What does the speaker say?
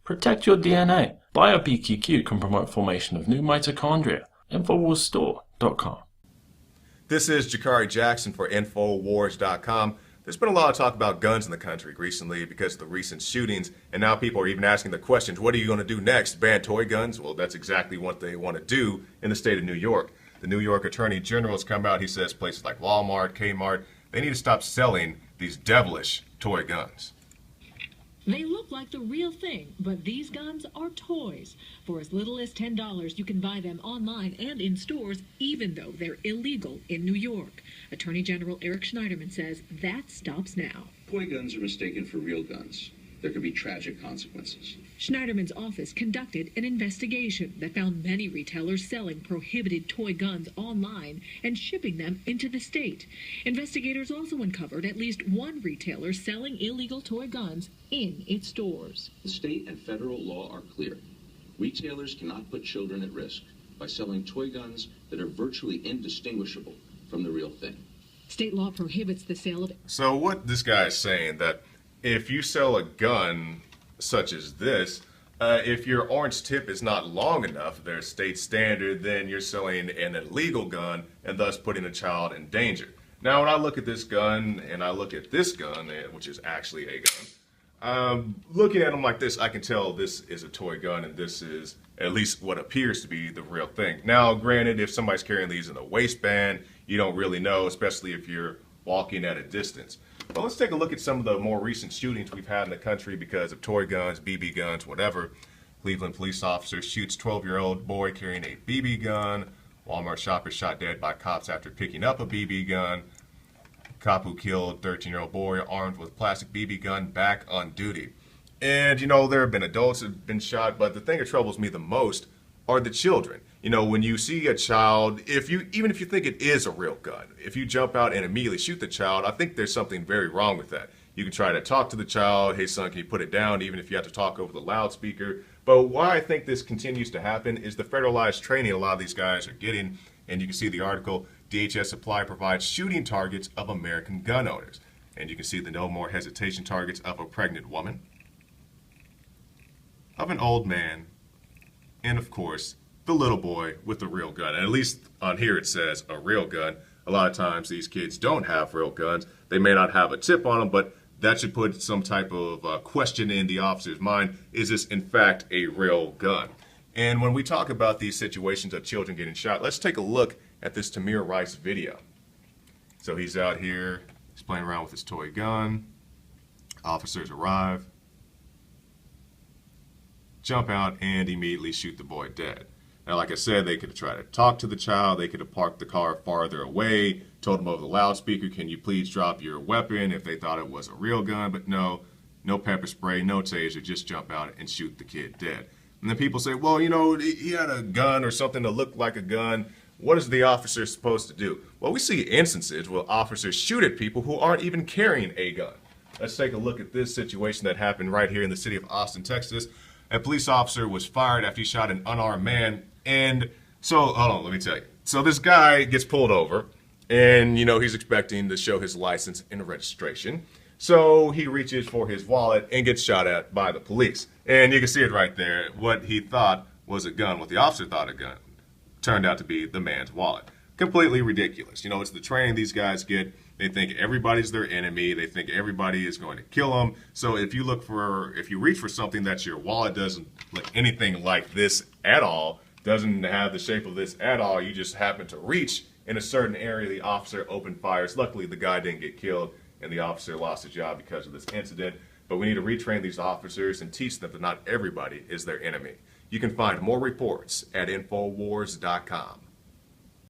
Protect your DNA. BioPQQ can promote formation of new mitochondria. Infowarsstore.com. This is Jakari Jackson for Infowars.com. There's been a lot of talk about guns in the country recently because of the recent shootings, and now people are even asking the questions, what are you going to do next? Ban toy guns? Well, that's exactly what they want to do in the state of New York. The New York Attorney General has come out. He says places like Walmart, Kmart, they need to stop selling these devilish toy guns. They look like the real thing, but these guns are toys. For as little as $10, you can buy them online and in stores, even though they're illegal in New York. Attorney General Eric Schneiderman says that stops now. Toy guns are mistaken for real guns. There could be tragic consequences. Schneiderman's office conducted an investigation that found many retailers selling prohibited toy guns online and shipping them into the state. Investigators also uncovered at least one retailer selling illegal toy guns in its stores. The state and federal law are clear. Retailers cannot put children at risk by selling toy guns that are virtually indistinguishable from the real thing. State law prohibits the sale of... So what this guy is saying, that if you sell a gun such as this, if your orange tip is not long enough, their state standard, then you're selling an illegal gun and thus putting a child in danger. Now, when I look at this gun and I look at this gun, which is actually a gun, looking at them like this, I can tell this is a toy gun and this is at least what appears to be the real thing. Now, granted, if somebody's carrying these in a waistband, you don't really know, especially if you're walking at a distance. But let's take a look at some of the more recent shootings we've had in the country because of toy guns, BB guns, whatever. Cleveland police officer shoots 12-year-old boy carrying a BB gun. Walmart shopper shot dead by cops after picking up a BB gun. Cop who killed 13-year-old boy armed with plastic BB gun back on duty. And, you know, there have been adults that have been shot, but the thing that troubles me the most are the children. You know, when you see a child, even if you think it is a real gun, if you jump out and immediately shoot the child, I think there's something very wrong with that. You can try to talk to the child, hey son, can you put it down, even if you have to talk over the loudspeaker. But why I think this continues to happen is the federalized training a lot of these guys are getting, and you can see the article, DHS Supply provides shooting targets of American gun owners. And you can see the no more hesitation targets of a pregnant woman, of an old man, and of course, the little boy with the real gun. And at least on here it says a real gun. A lot of times these kids don't have real guns. They may not have a tip on them, but that should put some type of question in the officer's mind. Is this in fact a real gun? And when we talk about these situations of children getting shot, let's take a look at this Tamir Rice video. So he's out here, he's playing around with his toy gun. Officers arrive, jump out, and immediately shoot the boy dead. Now, like I said, they could have tried to talk to the child. They could have parked the car farther away, told him over the loudspeaker, can you please drop your weapon, if they thought it was a real gun. But no pepper spray, no taser, just jump out and shoot the kid dead. And then people say, well, you know, he had a gun or something that looked like a gun. What is the officer supposed to do? Well, we see instances where officers shoot at people who aren't even carrying a gun. Let's take a look at this situation that happened right here in the city of Austin, Texas. A police officer was fired after he shot an unarmed man. And so, hold on, let me tell you. So this guy gets pulled over, and, you know, he's expecting to show his license and registration. So he reaches for his wallet and gets shot at by the police. And you can see it right there. What he thought was a gun, what the officer thought a gun, turned out to be the man's wallet. Completely ridiculous. You know, it's the training these guys get. They think everybody's their enemy. They think everybody is going to kill them. So if you reach for something that your wallet doesn't look anything like this at all, doesn't have the shape of this at all, you just happen to reach in a certain area, the officer opened fires. Luckily, the guy didn't get killed, and the officer lost his job because of this incident. But we need to retrain these officers and teach them that not everybody is their enemy. You can find more reports at Infowars.com.